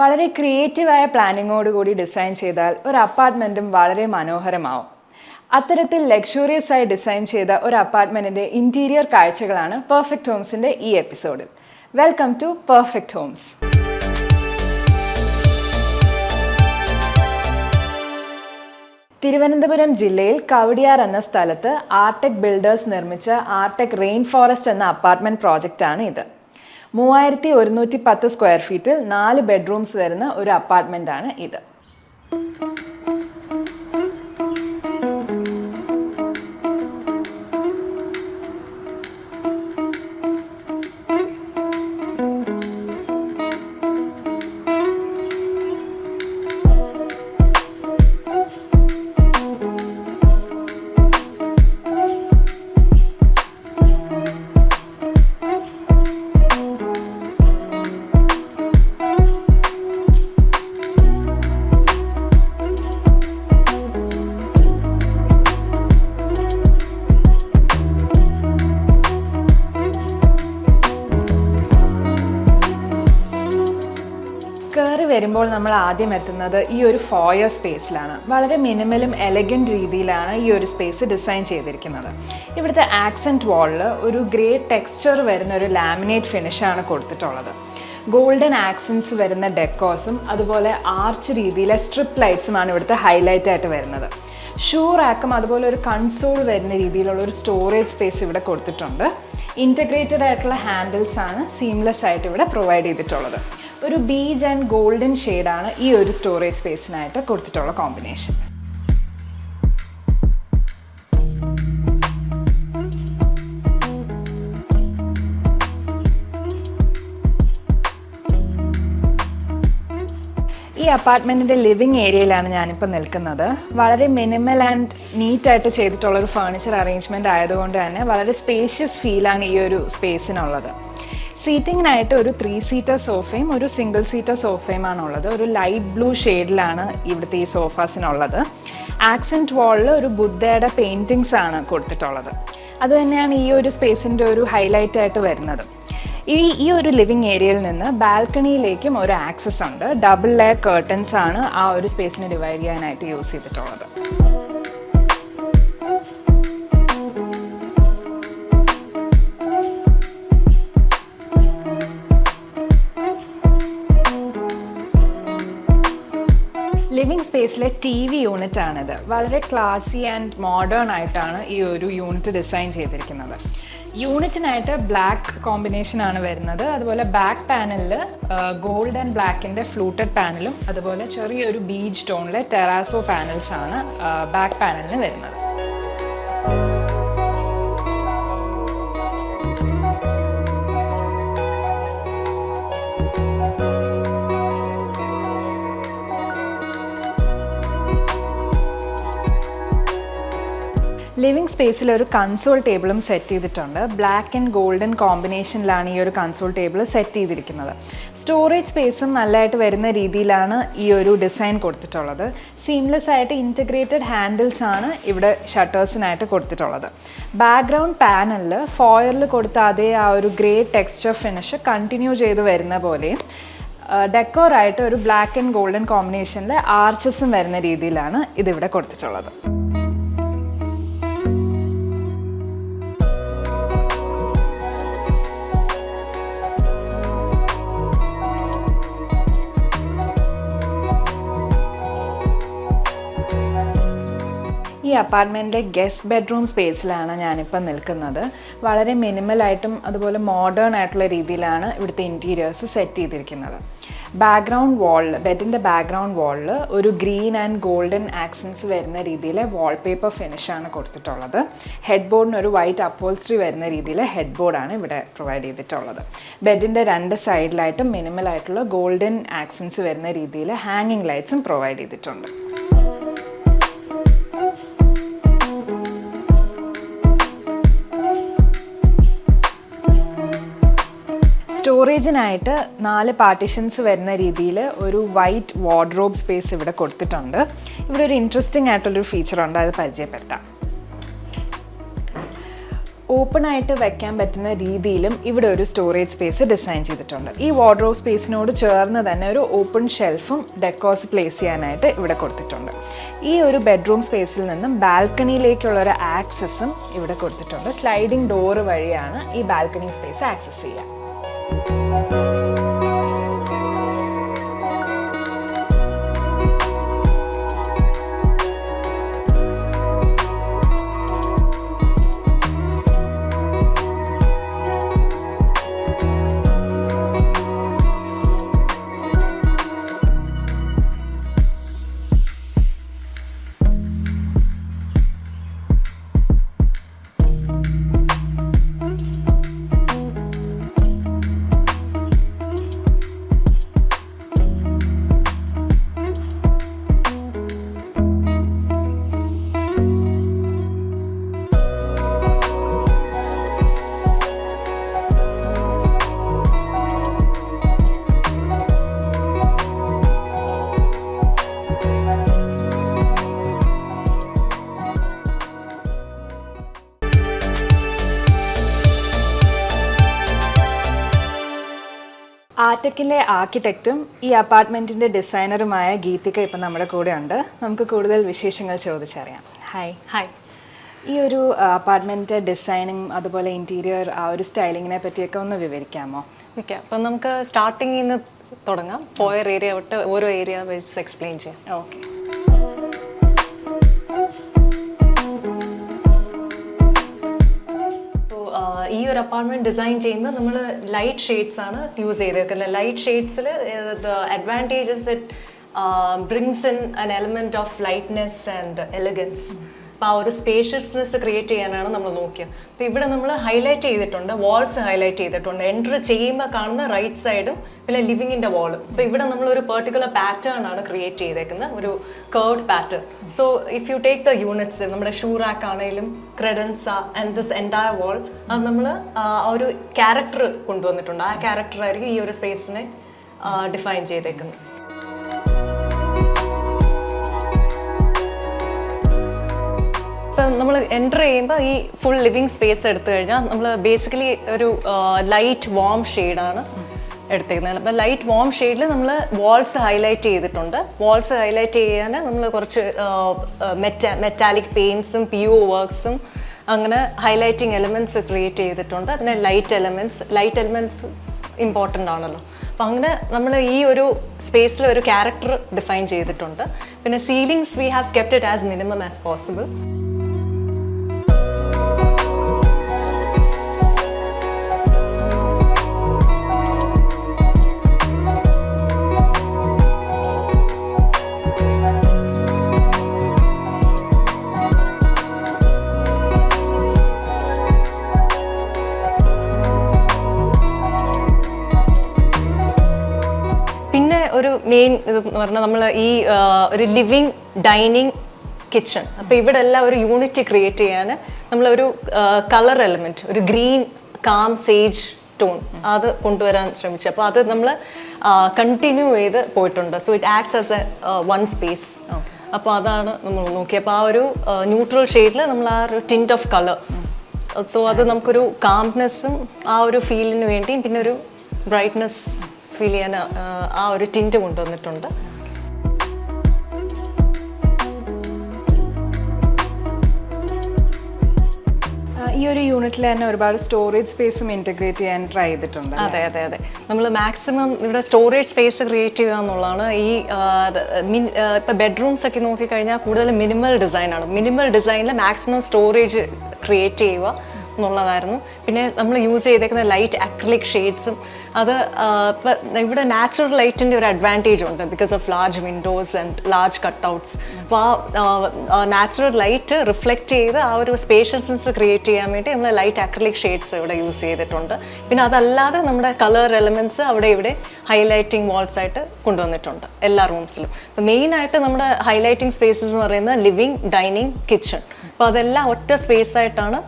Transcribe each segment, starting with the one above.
വളരെ ക്രിയേറ്റീവായ പ്ലാനിങ്ങോടുകൂടി ഡിസൈൻ ചെയ്താൽ ഒരു അപ്പാർട്ട്മെൻറ്റും വളരെ മനോഹരമാവും. അത്തരത്തിൽ ലക്ഷറിയസ് ആയി ഡിസൈൻ ചെയ്ത ഒരു അപ്പാർട്ട്മെൻറ്റിൻ്റെ ഇൻറ്റീരിയർ കാഴ്ചകളാണ് പെർഫെക്റ്റ് ഹോംസിൻ്റെ ഈ എപ്പിസോഡിൽ. Welcome to perfect homes. Thiruvananthapuram ജില്ലയിൽ കവടിയാർ എന്ന സ്ഥലത്ത് ആർടെക് ബിൽഡേഴ്സ് നിർമ്മിച്ച ആർടെക് റെയിൻ ഫോറസ്റ്റ് എന്ന അപ്പാർട്ട്മെൻറ്റ് പ്രോജക്റ്റാണ് ഇത്. 3110 സ്ക്വയർ ഫീറ്റിൽ 4 ബെഡ്റൂംസ് വരുന്ന ഒരു അപ്പാർട്ട്മെൻറ്റാണ് ഇത്. കയറി വരുമ്പോൾ നമ്മൾ ആദ്യം എത്തുന്നത് ഈ ഒരു ഫോയർ സ്പേസിലാണ്. വളരെ മിനിമലും എലഗൻറ്റ് രീതിയിലാണ് ഈ ഒരു സ്പേസ് ഡിസൈൻ ചെയ്തിരിക്കുന്നത്. ഇവിടുത്തെ ആക്സെൻറ്റ് വാളിൽ ഒരു ഗ്രേ ടെക്സ്ചർ വരുന്ന ഒരു ലാമിനേറ്റ് ഫിനിഷാണ് കൊടുത്തിട്ടുള്ളത്. ഗോൾഡൻ ആക്സൻസ് വരുന്ന ഡെക്കോസും അതുപോലെ ആർച്ച് രീതിയിലെ സ്ട്രിപ്പ് ലൈറ്റ്സുമാണ് ഇവിടുത്തെ ഹൈലൈറ്റ് ആയിട്ട് വരുന്നത്. ഷൂ റാക്കും അതുപോലെ ഒരു കൺസോൾ വരുന്ന രീതിയിലുള്ള ഒരു സ്റ്റോറേജ് സ്പേസ് ഇവിടെ കൊടുത്തിട്ടുണ്ട്. ഇൻറ്റഗ്രേറ്റഡ് ആയിട്ടുള്ള ഹാൻഡിൽസ് ആണ് സീംലെസ് ആയിട്ട് ഇവിടെ പ്രൊവൈഡ് ചെയ്തിട്ടുള്ളത്. ഒരു ബീജ് ആൻഡ് ഗോൾഡൻ ഷെയ്ഡാണ് ഈ ഒരു സ്റ്റോറേജ് സ്പേസിനായിട്ട് കൊടുത്തിട്ടുള്ള കോമ്പിനേഷൻ. ഈ അപ്പാർട്ട്മെൻറ്റിൻ്റെ ലിവിങ് ഏരിയയിലാണ് ഞാനിപ്പോൾ നിൽക്കുന്നത്. വളരെ മിനിമൽ ആൻഡ് നീറ്റായിട്ട് ചെയ്തിട്ടുള്ളൊരു ഫർണിച്ചർ അറേഞ്ച്മെൻറ്റ് ആയതുകൊണ്ട് തന്നെ വളരെ സ്പേഷ്യസ് ഫീലാണ് ഈ ഒരു സ്പേസിനുള്ളത്. സീറ്റിങ്ങിനായിട്ട് ഒരു 3 സീറ്റർ സോഫയും ഒരു സിംഗിൾ സീറ്റർ സോഫയുമാണുള്ളത്. ഒരു ലൈറ്റ് ബ്ലൂ ഷെയ്ഡിലാണ് ഇവിടുത്തെ ഈ സോഫാസിനുള്ളത്. ആക്സെൻറ്റ് വാളിൽ ഒരു ബുദ്ധയുടെ പെയിൻറ്റിങ്സ് ആണ് കൊടുത്തിട്ടുള്ളത്. അതുതന്നെയാണ് ഈ ഒരു സ്പേസിൻ്റെ ഒരു ഹൈലൈറ്റ് ആയിട്ട് വരുന്നത്. ഈ ഒരു ലിവിങ് ഏരിയയിൽ നിന്ന് ബാൽക്കണിയിലേക്കും ഒരു ആക്സസ് ഉണ്ട്. ഡബിൾ ലെയർ കർട്ടൻസ് ആണ് ആ ഒരു സ്പേസിനെ ഡിവൈഡ് ചെയ്യാനായിട്ട് യൂസ് ചെയ്തിട്ടുള്ളത്. ലിവിങ് സ്പേസിലെ TV യൂണിറ്റ് ആണിത്. വളരെ ക്ലാസി ആൻഡ് മോഡേൺ ആയിട്ടാണ് ഈ ഒരു യൂണിറ്റ് ഡിസൈൻ ചെയ്തിരിക്കുന്നത്. യൂണിറ്റിനായിട്ട് ബ്ലാക്ക് കോമ്പിനേഷനാണ് വരുന്നത്. അതുപോലെ ബാക്ക് പാനലിൽ ഗോൾഡ് ആൻഡ് ബ്ലാക്കിൻ്റെ ഫ്ലൂട്ടഡ് പാനലും അതുപോലെ ചെറിയൊരു ബീച്ച് ടോണിലെ ടെറാസോ പാനൽസാണ് ബാക്ക് പാനലിന് വരുന്നത്. ലിവിങ് സ്പേസിൽ ഒരു കൺസോൾ ടേബിളും സെറ്റ് ചെയ്തിട്ടുണ്ട്. ബ്ലാക്ക് ആൻഡ് ഗോൾഡൻ കോമ്പിനേഷനിലാണ് ഈ ഒരു കൺസോൾ ടേബിൾ സെറ്റ് ചെയ്തിരിക്കുന്നത്. സ്റ്റോറേജ് സ്പേസും നല്ലതായിട്ട് വരുന്ന രീതിയിലാണ് ഈ ഒരു ഡിസൈൻ കൊടുത്തിട്ടുള്ളത്. സീംലെസ് ആയിട്ട് ഇൻറ്റഗ്രേറ്റഡ് ഹാൻഡിൽസ് ആണ് ഇവിടെ ഷട്ടേഴ്സിനായിട്ട് കൊടുത്തിട്ടുള്ളത്. ബാക്ക്ഗ്രൗണ്ട് പാനലിൽ ഫോയറിൽ കൊടുത്ത അതേ ആ ഒരു ഗ്രേ ടെക്സ്ചർ ഫിനിഷ് കണ്ടിന്യൂ ചെയ്ത് വരുന്ന പോലെയും ഡെക്കോറായിട്ട് ഒരു ബ്ലാക്ക് ആൻഡ് ഗോൾഡൻ കോമ്പിനേഷനിൽ ആർച്ചസും വരുന്ന രീതിയിലാണ് ഇതിവിടെ കൊടുത്തിട്ടുള്ളത്. ഈ അപ്പാർട്ട്മെൻറ്റിൻ്റെ ഗസ്റ്റ് ബെഡ്റൂം സ്പേസിലാണ് ഞാനിപ്പോൾ നിൽക്കുന്നത്. വളരെ മിനിമലായിട്ടും അതുപോലെ മോഡേൺ ആയിട്ടുള്ള രീതിയിലാണ് ഇവിടുത്തെ ഇൻറ്റീരിയേഴ്സ് സെറ്റ് ചെയ്തിരിക്കുന്നത്. ബാക്ക്ഗ്രൗണ്ട് വാളിൽ ബെഡിൻ്റെ ബാക്ക്ഗ്രൗണ്ട് വാളിൽ ഒരു ഗ്രീൻ ആൻഡ് ഗോൾഡൻ ആക്സൻസ് വരുന്ന രീതിയിൽ വാൾപേപ്പർ ഫിനിഷാണ് കൊടുത്തിട്ടുള്ളത്. ഹെഡ് ബോർഡിന് ഒരു വൈറ്റ് അപ്പോൾസ്ട്രി വരുന്ന രീതിയിൽ ഹെഡ് ബോർഡാണ് ഇവിടെ പ്രൊവൈഡ് ചെയ്തിട്ടുള്ളത്. ബെഡിൻ്റെ 2 സൈഡിലായിട്ടും മിനിമലായിട്ടുള്ള ഗോൾഡൻ ആക്സൻസ് വരുന്ന രീതിയിൽ ഹാങ്ങിങ് ലൈറ്റ്സും പ്രൊവൈഡ് ചെയ്തിട്ടുണ്ട്. സ്റ്റോറേജിനായിട്ട് 4 പാർട്ടീഷൻസ് വരുന്ന രീതിയിൽ ഒരു വൈറ്റ് വാർഡ്രോബ് സ്പേസ് ഇവിടെ കൊടുത്തിട്ടുണ്ട്. ഇവിടെ ഒരു ഇൻട്രസ്റ്റിംഗ് ആയിട്ടുള്ളൊരു ഫീച്ചറുണ്ട്, അത് പരിചയപ്പെടുത്താം. ഓപ്പൺ ആയിട്ട് വെക്കാൻ പറ്റുന്ന രീതിയിലും ഇവിടെ ഒരു സ്റ്റോറേജ് സ്പേസ് ഡിസൈൻ ചെയ്തിട്ടുണ്ട്. ഈ വാർഡ്രോബ് സ്പേസിനോട് ചേർന്ന് തന്നെ ഒരു ഓപ്പൺ ഷെൽഫും ഡെക്കോസ് പ്ലേസ് ചെയ്യാനായിട്ട് ഇവിടെ കൊടുത്തിട്ടുണ്ട്. ഈ ഒരു ബെഡ്റൂം സ്പേസിൽ നിന്നും ബാൽക്കണിയിലേക്കുള്ള ഒരു ആക്സസും ഇവിടെ കൊടുത്തിട്ടുണ്ട്. സ്ലൈഡിംഗ് ഡോറ് വഴിയാണ് ഈ ബാൽക്കണി സ്പേസ് ആക്സസ് ചെയ്യുക. ആർടെക്കിലെ ആർക്കിടെക്റ്റും ഈ അപ്പാർട്ട്മെൻറ്റിൻ്റെ ഡിസൈനറുമായ ഗീതിക ഇപ്പം നമ്മുടെ കൂടെ ഉണ്ട്. നമുക്ക് കൂടുതൽ വിശേഷങ്ങൾ ചോദിച്ചറിയാം. ഹായ്. ഈ ഒരു അപ്പാർട്ട്മെൻറ്റ് ഡിസൈനിങ് അതുപോലെ ഇൻറ്റീരിയർ ആ ഒരു സ്റ്റൈലിങ്ങിനെ പറ്റിയൊക്കെ ഒന്ന് വിവരിക്കാമോ? ഓക്കെ, അപ്പം നമുക്ക് സ്റ്റാർട്ടിങ്ങിൽ നിന്ന് തുടങ്ങാം. ഫോയർ ഏരിയ തൊട്ട് ഓരോ ഏരിയ വെച്ച് എക്സ്പ്ലെയിൻ ചെയ്യാം. ഓക്കെ. ഈ ഒരു അപ്പാർട്ട്മെന്റ് ഡിസൈൻ ചെയ്യുമ്പോൾ നമ്മൾ ലൈറ്റ് ഷെയ്ഡ്സ് ആണ് യൂസ് ചെയ്തേക്കുന്നത്. ലൈറ്റ് ഷെയ്ഡ്സിൽ advantages it brings in an element of lightness and elegance. അപ്പോൾ ആ ഒരു സ്പേഷ്യസ്നെസ് ക്രിയേറ്റ് ചെയ്യാനാണ് നമ്മൾ നോക്കിയത്. അപ്പോൾ ഇവിടെ നമ്മൾ ഹൈലൈറ്റ് ചെയ്തിട്ടുണ്ട്, വാൾസ് ഹൈലൈറ്റ് ചെയ്തിട്ടുണ്ട്. എൻട്രി ചെയ്യുമ്പോൾ കാണുന്ന റൈറ്റ് സൈഡും പിന്നെ ലിവിങ്ങിൻ്റെ വാളും. അപ്പോൾ ഇവിടെ നമ്മളൊരു പെർട്ടിക്കുലർ പാറ്റേൺ ആണ് ക്രിയേറ്റ് ചെയ്തേക്കുന്നത്, ഒരു curved pattern. So if you take the units, നമ്മുടെ ഷൂ റാക്ക് ആണെങ്കിലും ക്രെഡൻസ ആൻഡ് ദിസ് എൻറ്റയർ വാൾ, അത് നമ്മൾ ഒരു ക്യാരക്ടർ കൊണ്ടുവന്നിട്ടുണ്ട്. ആ ക്യാരക്ടറായിരിക്കും ഈ ഒരു സ്പേസിനെ ഡിഫൈൻ ചെയ്തേക്കുന്നത്. ഇപ്പം നമ്മൾ എൻ്റർ ചെയ്യുമ്പോൾ ഈ ഫുൾ ലിവിങ് സ്പേസ് എടുത്തു കഴിഞ്ഞാൽ നമ്മൾ ബേസിക്കലി ഒരു ലൈറ്റ് വാം ഷെയ്ഡാണ് എടുത്തേക്കുന്നത്. അപ്പം ലൈറ്റ് വാം ഷെയ്ഡിൽ നമ്മൾ വാൾസ് ഹൈലൈറ്റ് ചെയ്തിട്ടുണ്ട്. വാൾസ് ഹൈലൈറ്റ് ചെയ്യാൻ നമ്മൾ കുറച്ച് മെറ്റാലിക് പെയിൻറ്റ്സും PO വർക്ക്സും അങ്ങനെ ഹൈലൈറ്റിംഗ് എലമെൻറ്റ്സ് ക്രിയേറ്റ് ചെയ്തിട്ടുണ്ട്. പിന്നെ ലൈറ്റ് എലമെൻറ്റ്സ് ഇമ്പോർട്ടൻ്റ് ആണല്ലോ. അപ്പം അങ്ങനെ നമ്മൾ ഈ ഒരു സ്പേസിൽ ഒരു ക്യാരക്ടർ ഡിഫൈൻ ചെയ്തിട്ടുണ്ട്. പിന്നെ ceilings we have kept it as minimum as possible. ഒരു മെയിൻ ഇതെന്ന് പറഞ്ഞാൽ നമ്മൾ ഈ ഒരു ലിവിങ് ഡൈനിങ് കിച്ചൺ. അപ്പോൾ ഇവിടെ എല്ലാം ഒരു യൂണിറ്റ് ക്രിയേറ്റ് ചെയ്യാൻ നമ്മളൊരു കളർ എലമെൻറ്റ്, ഒരു ഗ്രീൻ കാം സേജ് ടോൺ അത് കൊണ്ടുവരാൻ ശ്രമിച്ചു. അപ്പോൾ അത് നമ്മൾ കണ്ടിന്യൂ ചെയ്ത് പോയിട്ടുണ്ട്. So it acts as A one space. അപ്പോൾ അതാണ് നമ്മൾ നോക്കിയത്. അപ്പോൾ ആ ഒരു ന്യൂട്രൽ ഷെയ്ഡിൽ നമ്മൾ ആ ഒരു ടിൻറ്റ് ഓഫ് കളർ, സോ അത് നമുക്കൊരു കാംനെസ്സും ആ ഒരു ഫീലിന് വേണ്ടിയും പിന്നെ ഒരു ബ്രൈറ്റ്നെസ് ഫീൽ ചെയ്യാൻ ആ ഒരു ടിൻറ്റ് കൊണ്ടുവന്നിട്ടുണ്ട്. ഈ ഒരു യൂണിറ്റിൽ തന്നെ ഒരുപാട് സ്റ്റോറേജ് സ്പേസും ഇൻറ്റഗ്രേറ്റ് ചെയ്യാൻ ട്രൈ ചെയ്തിട്ടുണ്ട്. അതെ. നമ്മൾ മാക്സിമം ഇവിടെ സ്റ്റോറേജ് സ്പേസ് ക്രിയേറ്റ് ചെയ്യുക എന്നുള്ളതാണ്. ഈ ഇപ്പോൾ ബെഡ്റൂംസ് ഒക്കെ നോക്കിക്കഴിഞ്ഞാൽ കൂടുതൽ മിനിമൽ ഡിസൈനാണ്. മിനിമൽ ഡിസൈനിൽ മാക്സിമം സ്റ്റോറേജ് ക്രിയേറ്റ് ചെയ്യുക എന്നുള്ളതായിരുന്നു. പിന്നെ നമ്മൾ യൂസ് ചെയ്തേക്കുന്ന ലൈറ്റ് അക്രിലിക് ഷെയ്ഡ്സും അത് ഇപ്പം ഇവിടെ നാച്ചുറൽ ലൈറ്റിൻ്റെ ഒരു അഡ്വാൻറ്റേജ് ഉണ്ട് because of large Windows and large cutouts. അപ്പോൾ ആ നാച്ചുറൽ ലൈറ്റ് റിഫ്ലക്റ്റ് ചെയ്ത് ആ ഒരു സ്പേഷ്യസ്നെസ് ക്രിയേറ്റ് ചെയ്യാൻ വേണ്ടി നമ്മൾ ലൈറ്റ് അക്രിലിക് ഷെയ്ഡ്സ് ഇവിടെ യൂസ് ചെയ്തിട്ടുണ്ട്. പിന്നെ അതല്ലാതെ നമ്മുടെ കളർ എലമെൻറ്റ്സ് അവിടെ ഇവിടെ ഹൈലൈറ്റിംഗ് വാൾസ് ആയിട്ട് കൊണ്ടുവന്നിട്ടുണ്ട് എല്ലാ റൂംസിലും. അപ്പോൾ മെയിനായിട്ട് നമ്മുടെ ഹൈലൈറ്റിംഗ് സ്പേസസ് എന്ന് പറയുന്നത് ലിവിങ്, ഡൈനിങ്, കിച്ചൺ. അപ്പോൾ അതെല്ലാം ഒറ്റ സ്പേസ് ആയിട്ടാണ്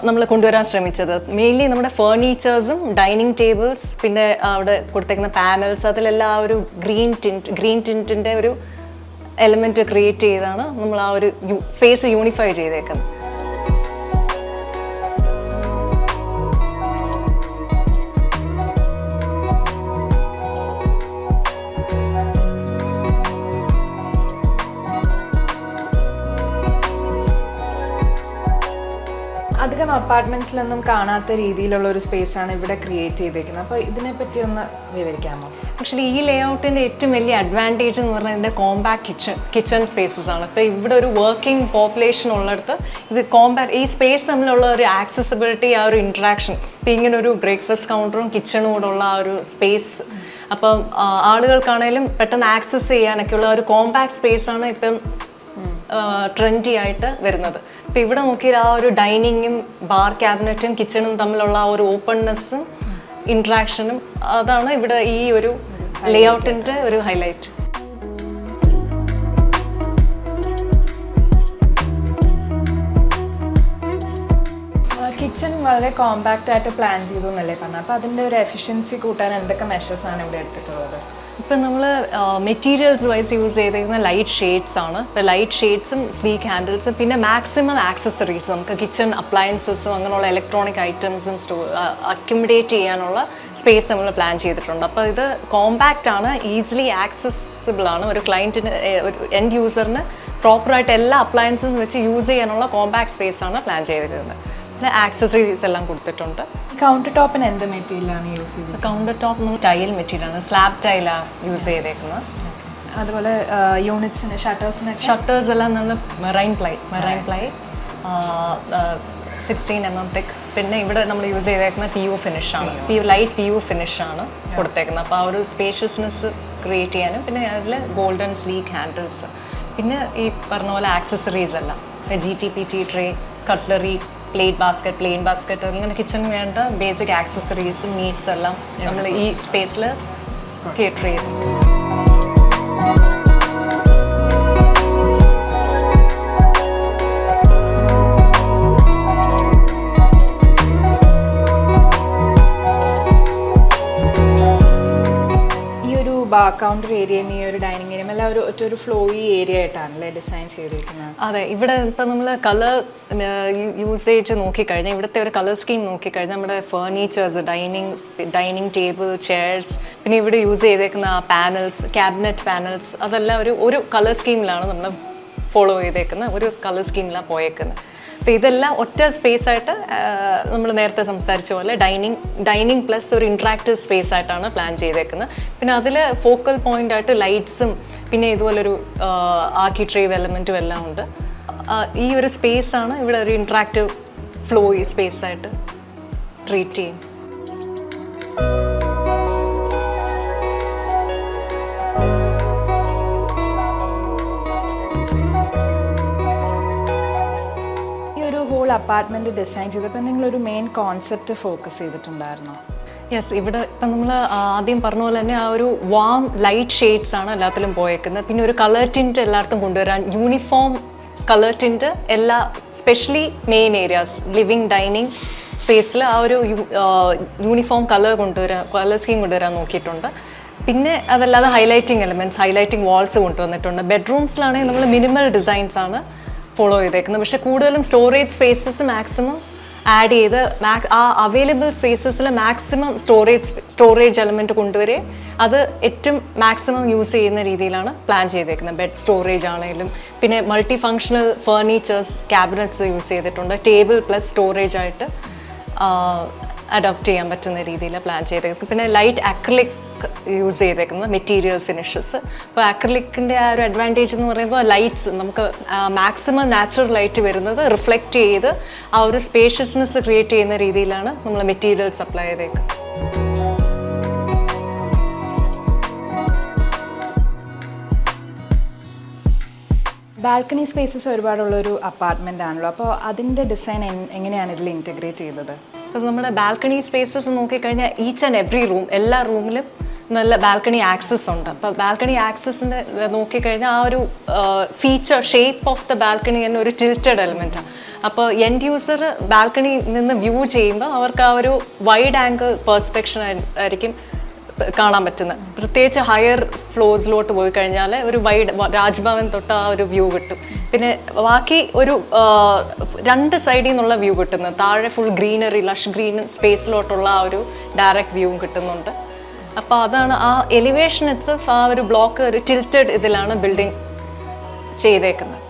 നമ്മൾ കൊണ്ടുവരാൻ ശ്രമിച്ചത്. മെയിൻലി നമ്മുടെ ഫേർണിച്ചേഴ്സും ഡൈനിങ് ടേബിൾസ് പിന്നെ അവിടെ കൊടുത്തേക്കുന്ന പാനൽസ് അതിലെല്ലാം ആ ഒരു ഗ്രീൻ ടിൻറ്റിൻ്റെ ഒരു എലമെൻറ്റ് ക്രിയേറ്റ് ചെയ്താണ് നമ്മൾ ആ ഒരു സ്പേസ് യൂണിഫൈ ചെയ്തേക്കുന്നത്. മിക്കവാറും അപ്പാർട്ട്മെന്റ്സിലൊന്നും കാണാത്ത രീതിയിലുള്ള ഒരു സ്പേസ് ആണ് ഇവിടെ ക്രിയേറ്റ് ചെയ്തേക്കുന്നത്. അപ്പോൾ ഇതിനെപ്പറ്റി ഒന്ന് വിവരിക്കാമോ? ആക്ച്വലി ഈ ലേഔട്ടിൻ്റെ ഏറ്റവും വലിയ അഡ്വാൻറ്റേജ് എന്ന് പറഞ്ഞാൽ ഇതിൻ്റെ കോമ്പാക്ട് കിച്ചൺ സ്പേസസ് ആണ്. ഇപ്പോൾ ഇവിടെ ഒരു വർക്കിംഗ് പോപ്പുലേഷൻ ഉള്ളിടത്ത് ഇത് ഈ സ്പേസ് തമ്മിലുള്ള ഒരു ആക്സസിബിലിറ്റി, ആ ഒരു ഇൻട്രാക്ഷൻ, ഇപ്പം ഇങ്ങനെ ഒരു ബ്രേക്ക്ഫാസ്റ്റ് കൗണ്ടറും കിച്ചണും കൂടെ ഉള്ള ആ ഒരു സ്പേസ്, അപ്പം ആളുകൾക്കാണേലും പെട്ടെന്ന് ആക്സസ് ചെയ്യാനൊക്കെയുള്ള ഒരു കോമ്പാക്ട് സ്പേസ് ആണ് ഇപ്പം ട്രെൻഡി ആയിട്ട് വരുന്നത്. ഇപ്പം ഇവിടെ നോക്കിയാൽ ആ ഒരു ഡൈനിങ്ങും ബാർ ക്യാബിനറ്റും കിച്ചണും തമ്മിലുള്ള ആ ഒരു ഓപ്പൺനെസ്സും ഇൻട്രാക്ഷനും അതാണ് ഇവിടെ ഈ ഒരു ലേഔട്ടിൻ്റെ ഒരു ഹൈലൈറ്റ്. കിച്ചൺ വളരെ കോമ്പാക്റ്റ് ആയിട്ട് പ്ലാൻ ചെയ്തു എന്നല്ലേ പറഞ്ഞത്. അപ്പോൾ അതിൻ്റെ ഒരു എഫിഷ്യൻസി കൂട്ടാൻ എന്തൊക്കെ മെഷേഴ്സാണ് ഇവിടെ എടുത്തിട്ടുള്ളത്? ഇപ്പം നമ്മൾ മെറ്റീരിയൽസ് വൈസ് യൂസ് ചെയ്തിരിക്കുന്ന ലൈറ്റ് ഷെയ്ഡ്സ് ആണ്. ഇപ്പോൾ ലൈറ്റ് ഷെയ്ഡ്സും സ്ലീക്ക് ഹാൻഡിൽസും പിന്നെ മാക്സിമം ആക്സസറീസും നമുക്ക് കിച്ചൺ അപ്ലയൻസസും അങ്ങനെയുള്ള ഇലക്ട്രോണിക് ഐറ്റംസും അക്യുമുലേറ്റ് ചെയ്യാനുള്ള സ്പേസ് നമ്മൾ പ്ലാൻ ചെയ്തിട്ടുണ്ട്. അപ്പോൾ ഇത് കോമ്പാക്റ്റ് ആണ്, ഈസിലി ആക്സസിബിൾ ആണ്. ഒരു ക്ലയൻറ്റിന്, ഒരു എൻഡ് യൂസറിന് പ്രോപ്പറായിട്ട് എല്ലാ അപ്ലയൻസസും വെച്ച് യൂസ് ചെയ്യാനുള്ള കോമ്പാക്ട് സ്പേസ് ആണ് പ്ലാൻ ചെയ്തിരിക്കുന്നത്. പിന്നെ ആക്സസറീസ് എല്ലാം കൊടുത്തിട്ടുണ്ട്. കൗണ്ടർ ടോപ്പിന് എന്ത് മെറ്റീരിയലാണ് യൂസ് ചെയ്തത്? കൗണ്ടർ ടോപ്പ് നമ്മൾ ടൈൽ മെറ്റീരിയലാണ്, സ്ലാബ് ടൈലാണ് യൂസ് ചെയ്തേക്കുന്നത്. അതുപോലെ യൂണിറ്റ്സിന് ഷട്ടേഴ്സ് എല്ലാം നമ്മൾ മെറൈൻ പ്ലൈ 16 mm തിക്ക്. പിന്നെ ഇവിടെ നമ്മൾ യൂസ് ചെയ്തേക്കുന്ന PU ഫിനിഷാണ്, ലൈറ്റ് PU ഫിനിഷാണ് കൊടുത്തേക്കുന്നത്. അപ്പോൾ ആ ഒരു സ്പേഷ്യസ്നെസ് ക്രിയേറ്റ് ചെയ്യാനും പിന്നെ അതിൽ ഗോൾഡൻ സ്ലീക്ക് ഹാൻഡിൽസ്, പിന്നെ ഈ പറഞ്ഞ പോലെ ആക്സസറീസ് എല്ലാം GTPT tray, cutlery, plain basket അങ്ങനെ കിച്ചണിന് വേണ്ട ബേസിക് ആക്സസറീസും നീഡ്സ് എല്ലാം നമ്മൾ ഈ സ്പേസിൽ കേറ്റർ ചെയ്തു. കൗണ്ടർ ഏരിയയും ഈ ഒരു ഡൈനിങ് ഏരിയയും എല്ലാം ഒരു ഫ്ലോയി ഏരിയ ആയിട്ടാണല്ലേ ഡിസൈൻ ചെയ്തിരിക്കുന്നത്? അതെ, ഇവിടെ ഇപ്പം നമ്മൾ കളർ യൂസേജ് നോക്കിക്കഴിഞ്ഞാൽ, ഇവിടുത്തെ ഒരു കളർ സ്കീം നോക്കിക്കഴിഞ്ഞാൽ നമ്മുടെ ഫർണിച്ചേഴ്സ്, ഡൈനിങ് ടേബിൾ, ചെയർസ്, പിന്നെ ഇവിടെ യൂസ് ചെയ്തേക്കുന്ന പാനൽസ്, ക്യാബിനറ്റ് പാനൽസ്, അതെല്ലാം ഒരു കളർ സ്കീമിലാണ് നമ്മൾ ഫോളോ ചെയ്തേക്കുന്നത്, ഒരു കളർ സ്കീമിലാണ് പോയേക്കുന്നത്. അപ്പോൾ ഇതെല്ലാം ഒറ്റ സ്പേസ് ആയിട്ട് നമ്മൾ നേരത്തെ സംസാരിച്ച പോലെ ഡൈനിങ് പ്ലസ് ഒരു ഇൻട്രാക്റ്റീവ് സ്പേസ് ആയിട്ടാണ് പ്ലാൻ ചെയ്തേക്കുന്നത്. പിന്നെ അതിൽ ഫോക്കൽ പോയിന്റ് ആയിട്ട് ലൈറ്റ്സും പിന്നെ ഇതുപോലൊരു ആർക്കിട്രേവ് എലമെൻറ്റും എല്ലാം ഉണ്ട്. ഈ ഒരു സ്പേസാണ് ഇവിടെ ഒരു ഇൻട്രാക്റ്റീവ് ഫ്ലോയി സ്പേസ് ആയിട്ട് ട്രീറ്റ് ചെയ്യും. അപ്പാർട്ട്മെന്റ് ഡിസൈൻ ചെയ്തപ്പോൾ നിങ്ങളൊരു മെയിൻ കോൺസെപ്റ്റ് ഫോക്കസ് ചെയ്തിട്ടുണ്ടായിരുന്നോ? യെസ്, ഇവിടെ ഇപ്പം നമ്മൾ ആദ്യം പറഞ്ഞ പോലെ തന്നെ ആ ഒരു വാം ലൈറ്റ് ഷെയ്ഡ്സ് ആണ് എല്ലാത്തിലും പോയേക്കുന്നത്. പിന്നെ ഒരു കളർ ടിൻറ്റ് എല്ലായിടത്തും കൊണ്ടുവരാൻ, യൂണിഫോം കളർ ടിൻറ്റ് എല്ലാ, specially main areas, living dining സ്പേസിൽ ആ ഒരു യൂണിഫോം കളർ സ്കീം കൊണ്ടുവരാൻ നോക്കിയിട്ടുണ്ട്. പിന്നെ അതല്ലാതെ ഹൈലൈറ്റിംഗ് വാൾസ് കൊണ്ടുവന്നിട്ടുണ്ട്. ബെഡ്റൂംസിലാണെങ്കിൽ നമ്മൾ മിനിമൽ ഡിസൈൻസ് ആണ് ഫോളോ ചെയ്തേക്കുന്നത്. പക്ഷേ കൂടുതലും സ്റ്റോറേജ് സ്പേസസ് മാക്സിമം ആഡ് ചെയ്ത് ആ അവൈലബിൾ സ്പേസസിൽ മാക്സിമം സ്റ്റോറേജ് എലമെൻറ്റ് കൊണ്ടുവരെ അത് ഏറ്റവും മാക്സിമം യൂസ് ചെയ്യുന്ന രീതിയിലാണ് പ്ലാൻ ചെയ്തേക്കുന്നത്. ബെഡ് സ്റ്റോറേജ് ആണെങ്കിലും പിന്നെ multi functional furnitures, cabinets use ചെയ്തിട്ടുണ്ട്. ടേബിൾ പ്ലസ് സ്റ്റോറേജ് ആയിട്ട് അഡോപ്റ്റ് ചെയ്യാൻ പറ്റുന്ന രീതിയിൽ പ്ലാൻ ചെയ്തേക്കുന്നത്. പിന്നെ ലൈറ്റ് അക്രിലിക് യൂസ് ചെയ്തേക്കുന്നത് മെറ്റീരിയൽ ഫിനിഷസ്. അപ്പോൾ അക്രിലിക്കിൻ്റെ ആ ഒരു അഡ്വാൻറ്റേജ് എന്ന് പറയുമ്പോൾ ലൈറ്റ്സ് നമുക്ക് മാക്സിമം നാച്ചുറൽ ലൈറ്റ് വരുന്നത് റിഫ്ലക്റ്റ് ചെയ്ത് ആ ഒരു സ്പേഷ്യസ്നെസ് ക്രിയേറ്റ് ചെയ്യുന്ന രീതിയിലാണ് നമ്മൾ മെറ്റീരിയൽസ് അപ്ലൈ ചെയ്തേക്കുന്നത്. ബാൽക്കണി സ്പേസസ് ഒരുപാടുള്ളൊരു അപ്പാർട്ട്മെൻ്റ് ആണല്ലോ, അപ്പോൾ അതിൻ്റെ ഡിസൈൻ എങ്ങനെയാണ് ഇതിൽ ഇൻറ്റഗ്രേറ്റ് ചെയ്തത്? അപ്പോൾ നമ്മുടെ ബാൽക്കണി സ്പേസസ് നോക്കിക്കഴിഞ്ഞാൽ ഈച്ച് ആൻഡ് എവറി റൂം, എല്ലാ റൂമിലും നല്ല ബാൽക്കണി ആക്സസ് ഉണ്ട്. അപ്പോൾ ബാൽക്കണി ആക്സസിൻ്റെ നോക്കിക്കഴിഞ്ഞാൽ ആ ഒരു feature, shape of the balcony തന്നെ ഒരു ടിൽറ്റഡ് എലമെൻറ്റാണ്. അപ്പോൾ എൻഡ് യൂസർ ബാൽക്കണി നിന്ന് വ്യൂ ചെയ്യുമ്പോൾ അവർക്ക് ആ ഒരു വൈഡ് ആംഗിൾ പെർസ്പെക്ഷൻ ആയിരിക്കും കാണാൻ പറ്റുന്നത്. പ്രത്യേകിച്ച് ഹയർ ഫ്ലോസിലോട്ട് പോയി കഴിഞ്ഞാൽ ഒരു വൈഡ് രാജ്ഭവൻ തൊട്ട് ആ ഒരു വ്യൂ കിട്ടും. പിന്നെ ബാക്കി ഒരു 2 സൈഡിൽ നിന്നുള്ള വ്യൂ കിട്ടുന്നത്, താഴെ ഫുൾ ഗ്രീനറി, ലഷ് ഗ്രീൻ സ്പേസിലോട്ടുള്ള ആ ഒരു ഡയറക്റ്റ് വ്യൂ കിട്ടുന്നുണ്ട്. അപ്പോൾ അതാണ് ആ എലിവേഷൻ ഇറ്റ്സെൽഫ്, ആ ഒരു ബ്ലോക്ക് ഒരു ടിൽറ്റഡ് ഇതിലാണ് ബിൽഡിംഗ് ചെയ്തേക്കുന്നത്.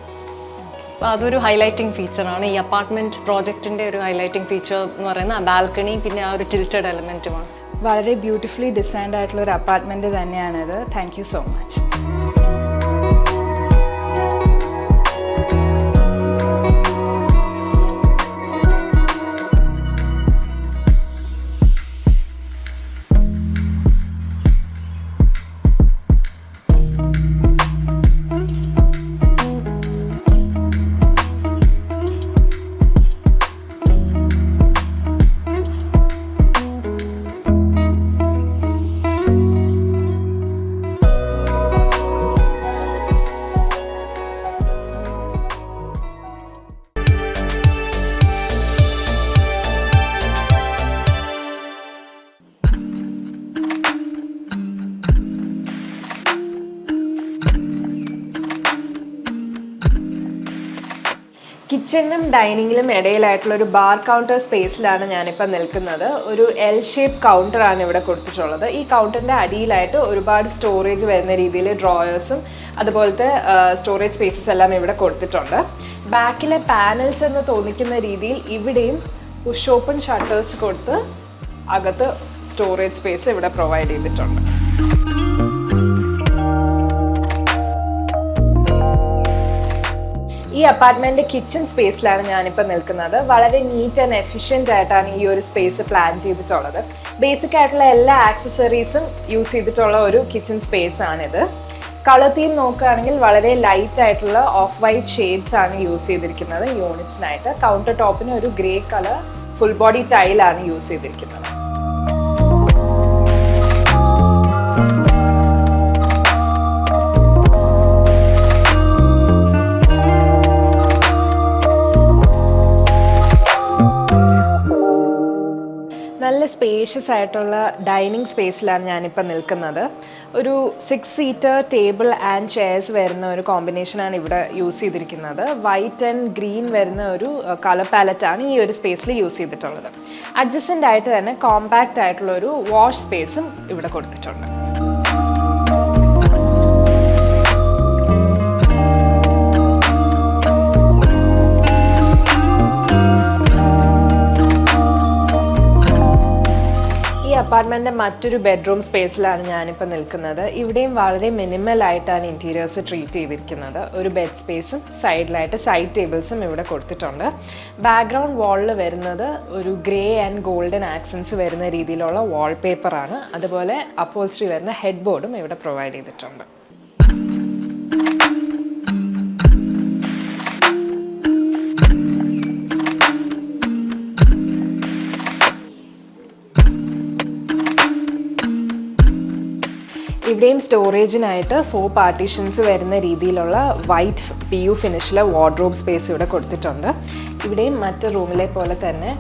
അതൊരു ഹൈലൈറ്റിംഗ് ഫീച്ചറാണ്. ഈ അപ്പാർട്ട്മെൻറ്റ് പ്രോജക്റ്റിൻ്റെ ഒരു ഹൈലൈറ്റിംഗ് ഫീച്ചർ എന്ന് പറയുന്നത് ആ ബാൽക്കണിയും പിന്നെ ആ ഒരു ടിൽറ്റഡ് എലമെൻറ്റുമാണ്. വളരെ ബ്യൂട്ടിഫുള്ളി ഡിസൈൻഡ് ആയിട്ടുള്ള ഒരു അപ്പാർട്ട്മെൻറ്റ് തന്നെയാണിത്. Thank you so much. കിച്ചണിനും ഡൈനിങ്ങിലും ഇടയിലായിട്ടുള്ള ഒരു ബാർ കൗണ്ടർ സ്പേസിലാണ് ഞാനിപ്പോൾ നിൽക്കുന്നത്. ഒരു എൽ ഷേപ്പ് കൗണ്ടറാണ് ഇവിടെ കൊടുത്തിട്ടുള്ളത്. ഈ കൗണ്ടറിൻ്റെ അടിയിലായിട്ട് ഒരുപാട് സ്റ്റോറേജ് വരുന്ന രീതിയിൽ ഡ്രോയേഴ്സും അതുപോലത്തെ സ്റ്റോറേജ് സ്പേസസ് എല്ലാം ഇവിടെ കൊടുത്തിട്ടുണ്ട്. ബാക്കിലെ പാനൽസ് എന്ന് തോന്നിക്കുന്ന രീതിയിൽ ഇവിടെയും പുഷ് ഓപ്പൺ ഷട്ടേഴ്സ് കൊടുത്ത് അകത്ത് സ്റ്റോറേജ് സ്പേസ് ഇവിടെ പ്രൊവൈഡ് ചെയ്തിട്ടുണ്ട്. ഈ അപ്പാർട്ട്മെന്റ് കിച്ചൺ സ്പേസിലാണ് ഞാനിപ്പോൾ നിൽക്കുന്നത്. വളരെ നീറ്റ് ആൻഡ് എഫിഷ്യൻ്റ് ആയിട്ടാണ് ഈ ഒരു സ്പേസ് പ്ലാൻ ചെയ്തിട്ടുള്ളത്. ബേസിക് ആയിട്ടുള്ള എല്ലാ ആക്സസറീസും യൂസ് ചെയ്തിട്ടുള്ള ഒരു കിച്ചൺ സ്പേസ് ആണിത്. കളർ തീം നോക്കുകയാണെങ്കിൽ വളരെ ലൈറ്റ് ആയിട്ടുള്ള ഓഫ് വൈറ്റ് ഷെയ്ഡ്സ് ആണ് യൂസ് ചെയ്തിരിക്കുന്നത് യൂണിറ്റ്സിനായിട്ട്. കൗണ്ടർ ടോപ്പിന് ഒരു ഗ്രേ കളർ ഫുൾ ബോഡി ടൈലാണ് യൂസ് ചെയ്തിരിക്കുന്നത്. നല്ല സ്പേഷ്യസ് ആയിട്ടുള്ള ഡൈനിങ് സ്പേസിലാണ് ഞാനിപ്പോൾ നിൽക്കുന്നത്. ഒരു 6 സീറ്റർ ടേബിൾ ആൻഡ് ചെയർസ് വരുന്ന ഒരു കോമ്പിനേഷനാണ് ഇവിടെ യൂസ് ചെയ്തിരിക്കുന്നത്. വൈറ്റ് ആൻഡ് ഗ്രീൻ വരുന്ന ഒരു കളർ പാലറ്റാണ് ഈ ഒരു സ്പേസിൽ യൂസ് ചെയ്തിട്ടുള്ളത്. അഡ്ജസ്റ്റൻ്റ് ആയിട്ട് തന്നെ കോമ്പാക്റ്റ് ആയിട്ടുള്ള ഒരു വാഷ് സ്പേസും ഇവിടെ കൊടുത്തിട്ടുണ്ട്. അപ്പാർട്ട്മെൻറ്റിൻ്റെ മറ്റൊരു ബെഡ്റൂം സ്പേസിലാണ് ഞാനിപ്പോൾ നിൽക്കുന്നത്. ഇവിടെയും വളരെ മിനിമൽ ആയിട്ടാണ് ഇൻറ്റീരിയേഴ്സ് ട്രീറ്റ് ചെയ്തിരിക്കുന്നത്. ഒരു ബെഡ് സ്പേസും സൈഡിലായിട്ട് സൈഡ് ടേബിൾസും ഇവിടെ കൊടുത്തിട്ടുണ്ട്. ബാക്ക്ഗ്രൗണ്ട് വാളിൽ വരുന്നത് ഒരു ഗ്രേ ആൻഡ് ഗോൾഡൻ ആക്സൻസ് വരുന്ന രീതിയിലുള്ള വാൾപേപ്പറാണ്. അതുപോലെ അപ്പോൾസ്ട്രി വരുന്ന ഹെഡ് ബോർഡും ഇവിടെ പ്രൊവൈഡ് ചെയ്തിട്ടുണ്ട്. ഇവിടെയും സ്റ്റോറേജിനായിട്ട് 4 പാർട്ടീഷൻസ് വരുന്ന രീതിയിലുള്ള വൈറ്റ് PU ഫിനിഷിലെ വാർഡ്രോബ് സ്പേസ് ഇവിടെ കൊടുത്തിട്ടുണ്ട്. ഇവിടെയും മറ്റ് റൂമിലെ പോലെ തന്നെ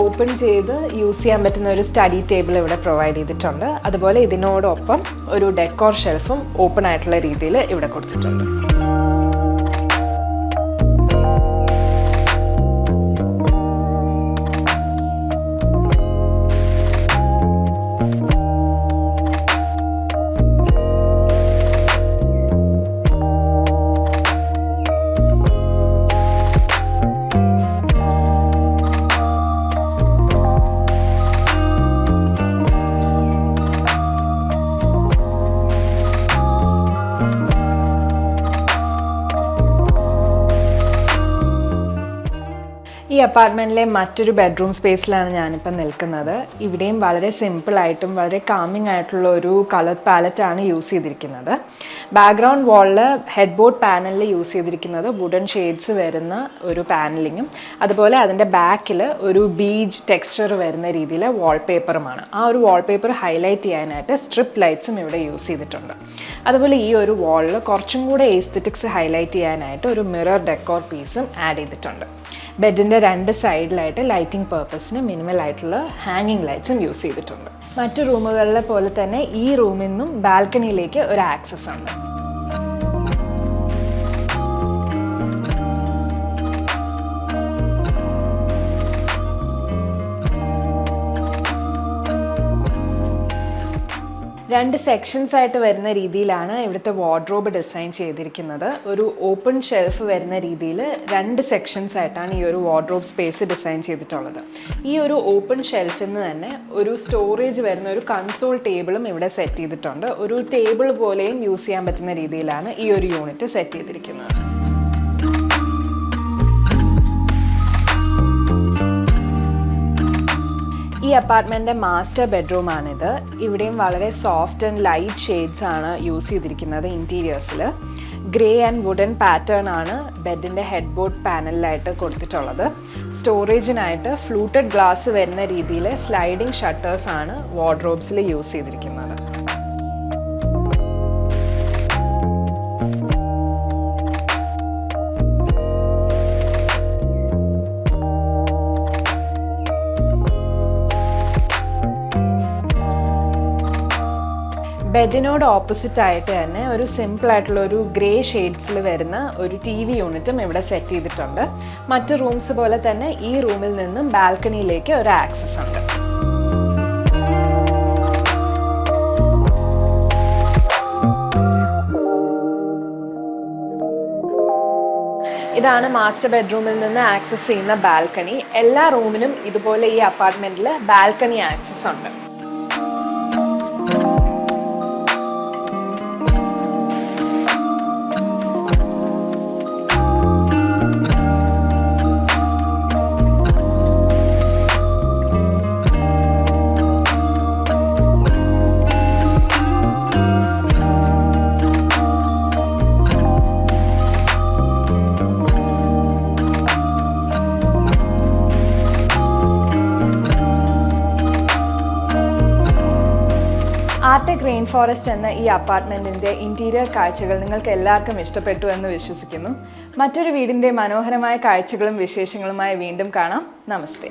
ഓപ്പൺ ചെയ്ത് യൂസ് ചെയ്യാൻ പറ്റുന്ന ഒരു സ്റ്റഡി ടേബിൾ ഇവിടെ പ്രൊവൈഡ് ചെയ്തിട്ടുണ്ട്. അതുപോലെ ഇതിനോടൊപ്പം ഒരു ഡെക്കോർ ഷെൽഫും ഓപ്പൺ ആയിട്ടുള്ള രീതിയിൽ ഇവിടെ കൊടുത്തിട്ടുണ്ട്. ഈ അപ്പാർട്ട്മെൻറ്റിലെ മറ്റൊരു ബെഡ്റൂം സ്പേസിലാണ് ഞാനിപ്പോൾ നിൽക്കുന്നത്. ഇവിടെയും വളരെ സിമ്പിളായിട്ടും വളരെ കാമിങ് ആയിട്ടുള്ള ഒരു കളർ പാലറ്റാണ് യൂസ് ചെയ്തിരിക്കുന്നത്. ബാക്ക്ഗ്രൗണ്ട് വാളിൽ ഹെഡ് ബോർഡ് പാനലിൽ യൂസ് ചെയ്തിരിക്കുന്നത് വുഡൻ ഷെയ്ഡ്സ് വരുന്ന ഒരു പാനലിങ്ങും അതുപോലെ അതിൻ്റെ ബാക്കിൽ ഒരു ബീജ് ടെക്സ്ചർ വരുന്ന രീതിയിൽ വാൾപേപ്പറുമാണ്. ആ ഒരു വാൾപേപ്പർ ഹൈലൈറ്റ് ചെയ്യാനായിട്ട് സ്ട്രിപ്പ് ലൈറ്റ്സും ഇവിടെ യൂസ് ചെയ്തിട്ടുണ്ട്. അതുപോലെ ഈ ഒരു വാളിൽ കുറച്ചും കൂടെ എസ്തെറ്റിക്സ് ഹൈലൈറ്റ് ചെയ്യാനായിട്ട് ഒരു മിറർ ഡെക്കോർ പീസും ആഡ് ചെയ്തിട്ടുണ്ട്. ബെഡിൻ്റെ 2 സൈഡിലായിട്ട് ലൈറ്റിംഗ് പർപ്പസിന് മിനിമൽ ആയിട്ടുള്ള ഹാങ്ങിങ് ലൈറ്റ്സും യൂസ് ചെയ്തിട്ടുണ്ട്. മറ്റു റൂമുകളിലെ പോലെ തന്നെ ഈ റൂമിൽ നിന്നും ബാൽക്കണിയിലേക്ക് ഒരു ആക്സസ് ഉണ്ട്. 2 സെക്ഷൻസ് ആയിട്ട് വരുന്ന രീതിയിലാണ് ഇവിടുത്തെ വാർഡ്രോബ് ഡിസൈൻ ചെയ്തിരിക്കുന്നത്. ഒരു ഓപ്പൺ ഷെൽഫ് വരുന്ന രീതിയിൽ 2 സെക്ഷൻസ് ആയിട്ടാണ് ഈ ഒരു വാർഡ്രോബ് സ്പേസ് ഡിസൈൻ ചെയ്തിട്ടുള്ളത്. ഈ ഒരു ഓപ്പൺ ഷെൽഫിൽ നിന്ന് തന്നെ ഒരു സ്റ്റോറേജ് വരുന്ന ഒരു കൺസോൾ ടേബിളും ഇവിടെ സെറ്റ് ചെയ്തിട്ടുണ്ട്. ഒരു ടേബിൾ പോലെയും യൂസ് ചെയ്യാൻ പറ്റുന്ന രീതിയിലാണ് ഈ ഒരു യൂണിറ്റ് സെറ്റ് ചെയ്തിരിക്കുന്നത്. ഈ അപ്പാർട്ട്മെൻറ്റിൻ്റെ മാസ്റ്റർ ബെഡ്റൂമാണിത്. ഇവിടെയും വളരെ സോഫ്റ്റ് ആൻഡ് ലൈറ്റ് ഷെയ്ഡ്സ് ആണ് യൂസ് ചെയ്തിരിക്കുന്നത്. ഇൻറ്റീരിയേഴ്സിൽ ഗ്രേ ആൻഡ് വുഡൻ പാറ്റേൺ ആണ് ബെഡിൻ്റെ ഹെഡ് ബോർഡ് പാനലിലായിട്ട് കൊടുത്തിട്ടുള്ളത്. സ്റ്റോറേജിനായിട്ട് ഫ്ലൂട്ടഡ് ഗ്ലാസ് വരുന്ന രീതിയിൽ സ്ലൈഡിംഗ് ഷട്ടേഴ്സ് ആണ് വാർഡ്രോബ്സിൽ യൂസ് ചെയ്തിരിക്കുന്നത്. ബെഡിനോട് ഓപ്പോസിറ്റ് ആയിട്ട് തന്നെ ഒരു സിമ്പിൾ ആയിട്ടുള്ള ഒരു ഗ്രേ ഷെയ്ഡ്സിൽ വരുന്ന ഒരു TV യൂണിറ്റും ഇവിടെ സെറ്റ് ചെയ്തിട്ടുണ്ട്. മറ്റ് റൂംസ് പോലെ തന്നെ ഈ റൂമിൽ നിന്നും ബാൽക്കണിയിലേക്ക് ഒരു ആക്സസ് ഉണ്ട്. ഇതാണ് മാസ്റ്റർ ബെഡ്റൂമിൽ നിന്ന് ആക്സസ് ചെയ്യുന്ന ബാൽക്കണി. എല്ലാ റൂമിനും ഇതുപോലെ ഈ അപ്പാർട്ട്മെന്റിൽ ബാൽക്കണി ആക്സസ് ഉണ്ട്. ആർടെക് റെയിൻ ഫോറസ്റ്റ് എന്ന ഈ അപ്പാർട്ട്മെൻറ്റിൻ്റെ ഇൻറ്റീരിയർ കാഴ്ചകൾ നിങ്ങൾക്ക് എല്ലാവർക്കും ഇഷ്ടപ്പെട്ടു എന്ന് വിശ്വസിക്കുന്നു. മറ്റൊരു വീടിൻ്റെ മനോഹരമായ കാഴ്ചകളും വിശേഷങ്ങളുമായി വീണ്ടും കാണാം. നമസ്തേ.